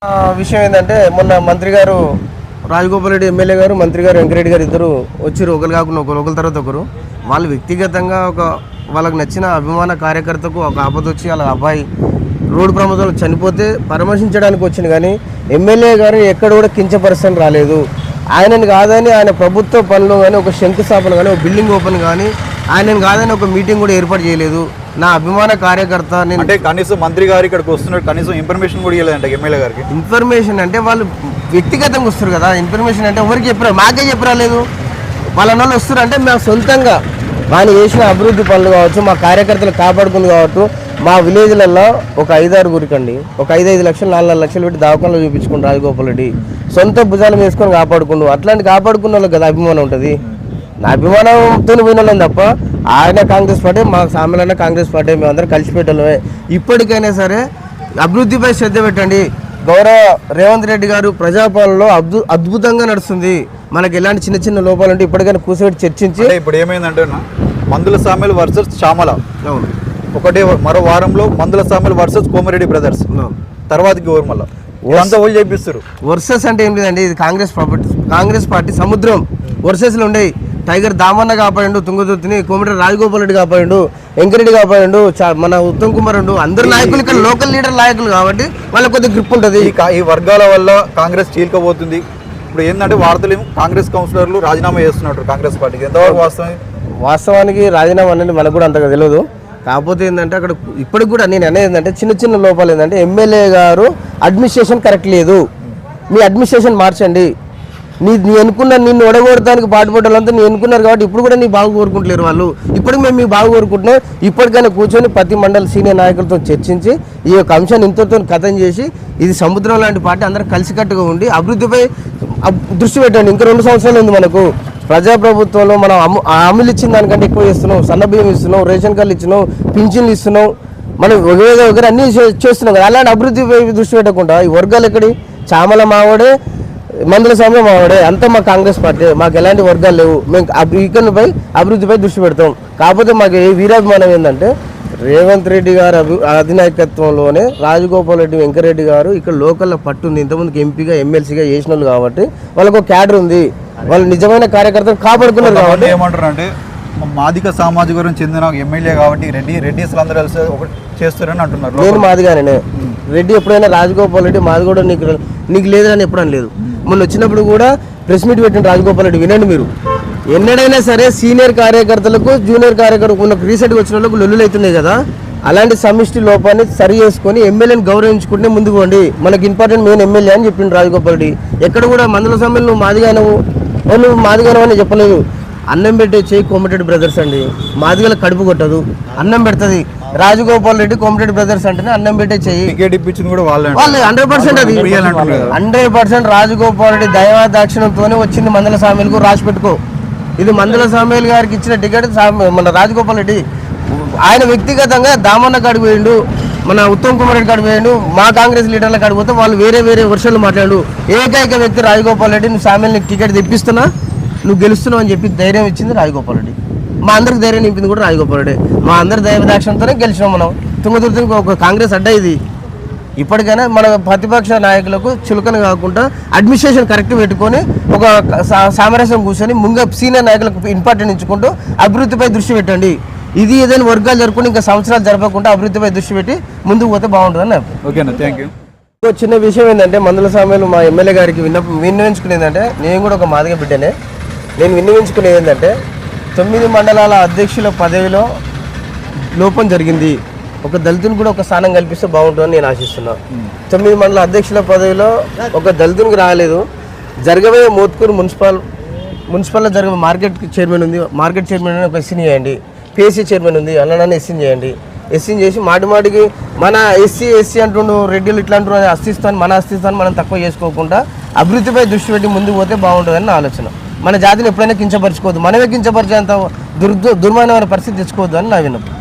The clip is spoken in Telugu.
విషయం ఏంటంటే మొన్న మంత్రి గారు రాజగోపాల్ రెడ్డి ఎమ్మెల్యే గారు మంత్రి గారు వెంకరెడ్డి గారు ఇద్దరు వచ్చారు, ఒకరు కాకుండా ఒకరి తర్వాత ఒకరు. వాళ్ళు వ్యక్తిగతంగా వాళ్ళకి నచ్చిన అభిమాన కార్యకర్తకు ఒక ఆపద వచ్చి వాళ్ళ అబ్బాయి రోడ్డు ప్రమాదంలో చనిపోతే పరామర్శించడానికి వచ్చింది, కానీ ఎమ్మెల్యే గారు ఎక్కడ కూడా కించపరచని రాలేదు. ఆయనని కాదని ఆయన ప్రభుత్వ పనులు కానీ ఒక శంకుస్థాపన కానీ ఒక బిల్డింగ్ ఓపెన్ కానీ ఆయనని కాదని ఒక మీటింగ్ కూడా ఏర్పాటు చేయలేదు. నా అభిమాన కార్యకర్త నేను అంటే కనీసం మంత్రి గారు ఇక్కడికి వస్తున్నారు, కనీసం ఇన్ఫర్మేషన్ కూడా ఇవ్వలేదంటే ఎమ్మెల్యే గారికి. ఇన్ఫర్మేషన్ అంటే వాళ్ళు వ్యక్తిగతంగా వస్తారు కదా, ఇన్ఫర్మేషన్ అంటే ఎవరికి చెప్పరా, మాకే చెప్పరాలేదు. వాళ్ళ వాళ్ళు వస్తారు అంటే మేము సొంతంగా వాళ్ళు చేసిన అభివృద్ధి పనులు కావచ్చు, మా కార్యకర్తలు కాపాడుకుంది కావచ్చు. మా విలేజ్లలో ఒక 5-6 గురికండి ఒక 5 లక్షలు 4 లక్షలు పెట్టి దవాఖానలో చూపించుకుని రాజగోపాల్ రెడ్డి సొంత భుజాలు వేసుకొని కాపాడుకుండు. అట్లాంటి కాపాడుకున్న వాళ్ళకి కదా అభిమానం ఉంటుంది. నా అభిమానంతో పోయిన వాళ్ళని తప్ప ఆయన కాంగ్రెస్ పార్టీ, మా సామెలన్న కాంగ్రెస్ పార్టీ, మేమందరం కలిసిపెట్టడమే. ఇప్పటికైనా సరే అభివృద్ధిపై శ్రద్ధ పెట్టండి. గౌరవ రేవంత్ రెడ్డి గారు ప్రజాపాలనలో అద్భుతంగా నడుస్తుంది. మనకి ఎలాంటి చిన్న చిన్న లోపాలు ఉంటే ఇప్పటికైనా కూర్చోబెట్టి చర్చించి. ఇప్పుడు ఏమైందంటే మందుల సామెల్ వర్సెస్ చామల, ఒకటే మరో వారంలో మందుల సామెల్ వర్సెస్ కోమిరెడ్డి బ్రదర్స్, తర్వాతకి ఎవరు మళ్ళీ ఇదంతా వాళ్ళు చేపిస్తారు. వర్సెస్ అంటే ఏం లేదండి, ఇది కాంగ్రెస్ పార్టీ సముద్రం. వర్సెస్లు ఉండేవి. టైగర్ దామన్న కాపాడు, తుంగతుర్తిని కోమిరెడ్డి రాజగోపాల్ రెడ్డి కాపాడు, వెంకరెడ్డి కాపాడు, మన ఉత్తమ్ కుమార్ అందరు నాయకులు ఇక్కడ లోకల్ లీడర్ నాయకులు కాబట్టి వాళ్ళకి కొద్దిగా గ్రిప్ ఉంటుంది. ఈ వర్గాల వల్ల కాంగ్రెస్ చీలికపోతుంది. ఇప్పుడు ఏంటంటే వార్తలు కాంగ్రెస్ కౌన్సిలర్లు రాజీనామా చేస్తున్నారు కాంగ్రెస్ పార్టీకి, ఎంతవరకు వాస్తవానికి రాజీనామా అనేది మనకు కూడా అంతగా తెలియదు. కాకపోతే ఏంటంటే అక్కడ ఇప్పటికి కూడా నేను అనేది ఏంటంటే చిన్న చిన్న లోపాలు ఏంటంటే ఎమ్మెల్యే గారు అడ్మినిస్ట్రేషన్ కరెక్ట్ లేదు. మీ అడ్మినిస్ట్రేషన్ మార్చండి. నీ అనుకున్న నిన్ను ఒడగొడటానికి పాటుపడ్డాలంతా నీ అనుకున్నారు కాబట్టి ఇప్పుడు కూడా నీ బాగు కోరుకుంటలేరు వాళ్ళు. ఇప్పటికి మేము మీకు బాగు కోరుకుంటున్నాం. ఇప్పటికైనా కూర్చొని ప్రతి మండల సీనియర్ నాయకులతో చర్చించి ఈ యొక్క అంశాన్ని ఇంతతో కథం చేసి ఇది సముద్రం లాంటి పార్టీ అందరూ కలిసికట్టుగా ఉండి అభివృద్ధిపై దృష్టి పెట్టండి. ఇంకా 2 సంవత్సరాలు ఉంది మనకు. ప్రజాప్రభుత్వంలో మనం అమలు ఇచ్చిన దానికంటే ఎక్కువ ఇస్తున్నాం. సన్నబియ్యం ఇస్తున్నాం, రేషన్ కార్డులు ఇస్తున్నాం, పింఛన్లు ఇస్తున్నాం, మనం వగేర అన్నీ చేస్తున్నాం కదా. అలాంటి అభివృద్ధిపై దృష్టి పెట్టకుండా ఈ వర్గాలు ఎక్కడి, చామల మావాడే, మందుల స్వామి మావాడే, అంతా మా కాంగ్రెస్ పార్టీ. మాకు ఎలాంటి వర్గాలు లేవు. మేము ఇకపై అభివృద్ధిపై దృష్టి పెడతాం. కాకపోతే మాకు ఏ వీరాభిమానం ఏంటంటే రేవంత్ రెడ్డి గారు అధినాయకత్వంలోనే రాజగోపాల్ రెడ్డి వెంకరెడ్డి గారు ఇక్కడ లోకల్లో పట్టుంది. ఇంతకుముందుకు ఎంపీగా ఎమ్మెల్సీగా చేసిన వాళ్ళు కాబట్టి వాళ్ళకు ఒక క్యాడర్ ఉంది. వాళ్ళు నిజమైన కార్యకర్తలు కాపాడుకున్నారు కాబట్టి ఏమంటారు అంటే మాదిక సామాజిక వర్గం చెందిన ఎమ్మెల్యే కాబట్టి రెడ్డిస్ అందరూ కలిసి ఒకటి చేస్తారని అంటున్నారు. నేను మాదిగానే రెడ్డి. ఎప్పుడైనా రాజగోపాల్ రెడ్డి మాది కూడా నీకు లేదని ఎప్పుడని లేదు. మొన్న వచ్చినప్పుడు కూడా ప్రెస్ మీట్ పెట్టిన రాజగోపాల్ రెడ్డి వినండి మీరు. ఎన్నడైనా సరే సీనియర్ కార్యకర్తలకు జూనియర్ కార్యకర్తలకు ఉన్న రీసెంట్గా వచ్చిన వాళ్ళకు లొల్లులు అవుతున్నాయి కదా, అలాంటి సమిష్టి లోపాన్ని సరి చేసుకొని ఎమ్మెల్యేని గౌరవించుకుంటే ముందుకు పోండి. మనకి ఇంపార్టెంట్ మెయిన్ ఎమ్మెల్యే అని చెప్పిండు రాజగోపాల్ రెడ్డి. ఎక్కడ కూడా మందుల సమ్మెలు నువ్వు మాదిగానవు అని చెప్పలేదు. అన్నం పెట్టే చేయి కోమటిరెడ్డి బ్రదర్స్ అండి. మాదిగల కడుపు కొట్టదు, అన్నం పెడుతుంది. రాజగోపాల్ రెడ్డి కోమటిరెడ్డి బ్రదర్స్ అంటేనే అన్నం పెట్టే చెయ్యి. 100% అది 100% రాజగోపాల్ రెడ్డి దైవ దాక్షిణ్యంతోనే వచ్చింది మందల సామేలకు. రాసి పెట్టుకో, ఇది మందల సామేల్ గారికి ఇచ్చిన టికెట్. మన రాజగోపాల్ రెడ్డి ఆయన వ్యక్తిగతంగా దామన్న కాడికి పోయిండు, మన ఉత్తమ్ కుమార్ రెడ్డి కాడికి పోయిండు, మా కాంగ్రెస్ లీడర్ల కాడికి పోతే వాళ్ళు వేరే వర్షాలు మాట్లాడు. ఏకైక వ్యక్తి రాజగోపాల్ రెడ్డి, నువ్వు సామేల్ని టికెట్ తెప్పిస్తున్నా, నువ్వు గెలుస్తున్నావు అని చెప్పి ధైర్యం ఇచ్చింది రాజగోపాల్ రెడ్డి. మా అందరికి ధైర్యం నింపింది కూడా రాజగోపాల్ రెడ్డి. మా అందరి దైవదాక్షంతోనే గెలిచినాం మనం. తుంగతుర్తికి ఒక కాంగ్రెస్ అడ్డా ఇది. ఇప్పటికైనా మన ప్రతిపక్ష నాయకులకు చులకన కాకుండా అడ్మినిస్ట్రేషన్ కరెక్ట్ పెట్టుకొని ఒక సామరస్యం కూర్చొని సీనియర్ నాయకులకు ఇంపార్టెంట్ ఇచ్చుకుంటూ అభివృద్ధిపై దృష్టి పెట్టండి. ఇది ఏదైనా వర్గాలు జరుపుకుని ఇంకా సంవత్సరాలు జరపకుండా అభివృద్ధిపై దృష్టి పెట్టి ముందుకు పోతే బాగుంటుందని. ఓకేనా, థ్యాంక్ యూ. చిన్న విషయం ఏంటంటే మందుల సామేలు మా ఎమ్మెల్యే గారికి విన్నవించుకునేది ఏంటంటే, నేను కూడా ఒక మాదిగ బిడ్డనే. నేను విన్నవించుకునేది ఏంటంటే 9 మండలాల అధ్యక్షుల పదవిలో లోపం జరిగింది. ఒక దళితుని కూడా ఒక స్థానం కల్పిస్తే బాగుంటుందని నేను ఆశిస్తున్నాను. 9 మండల అధ్యక్షుల పదవిలో ఒక దళితునికి రాలేదు. జరగబోయే మోత్కూరు మున్సిపల్లో జరిగే మార్కెట్ చైర్మన్ ఉంది. మార్కెట్ చైర్మన్ ఒక ఎస్సీని చేయండి. పిఎస్సీ చైర్మన్ ఉంది, అన్నదాన్ని ఎస్సీని చేయండి. ఎస్సీని చేసి మాటికి మన ఎస్సీ అంటుండు, రెడ్డిలు ఇట్లా అంటున్నారు. మన అస్తిత్వాన్ని మనం తక్కువ చేసుకోకుండా అభివృద్ధిపై దృష్టి పెట్టి ముందుకు పోతే బాగుంటుందని నా ఆలోచన. మన జాతిని ఎప్పుడైనా కించపరచుకోవద్దు, మనమే కించపరిచేంత దుర్మానమైన పరిస్థితి తెచ్చుకోవద్దు అని నా విన్నపం.